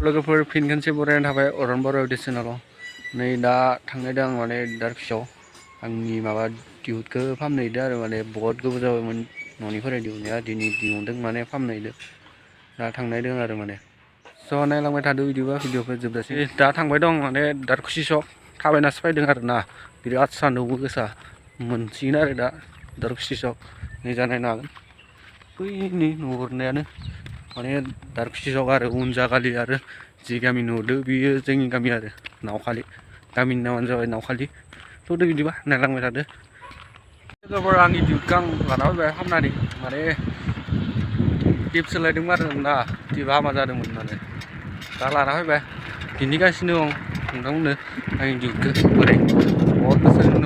लोगोफोर फिन खनसे बरायनाय थाबाय अरन बर' इउटुब चेनेलाव नै दा थांनायदों आं माने दारखुसियाव आंनि माबा दिहुदखौ फाहामनायदो आरो माने बहुत गोबाव जाबायमोन न'निफ्राय दिहुननाया दिनै दिहुनदों माने फाहामनायदो दा थांनायदों आरो माने स' नायलांबाय थादो भिडिअखौ जोबजासिम दा थांबाय दं माने दारखुसि सक थाबायनासो फैदों आरो ना बिराद सान्दुंबो गोसा मोनसिगोन आरो दा दारखुसि सक नै जानायनो हागोन बैनि नुहुरनायानो माने दारखुसि सक आरो उन जागालि आरो जि गामि नुदों बियो जोंनि गामि आरो नावखालि गामिनि नामानो जाबाय नावखालि थ'दो बिदिबा नायलांबाय थादो लोगोफोर आंनि दिउदखौ आं लाना फैबाय हामनानै माने टिप सोलायदोंमोन आरो ना टिपा हामा जादोंमोन माने दा लाना फैबाय दिन्थिगासिनो दं नोंथांमोननो आंनि दिउदखौ बोरै बहुत बोसोरनि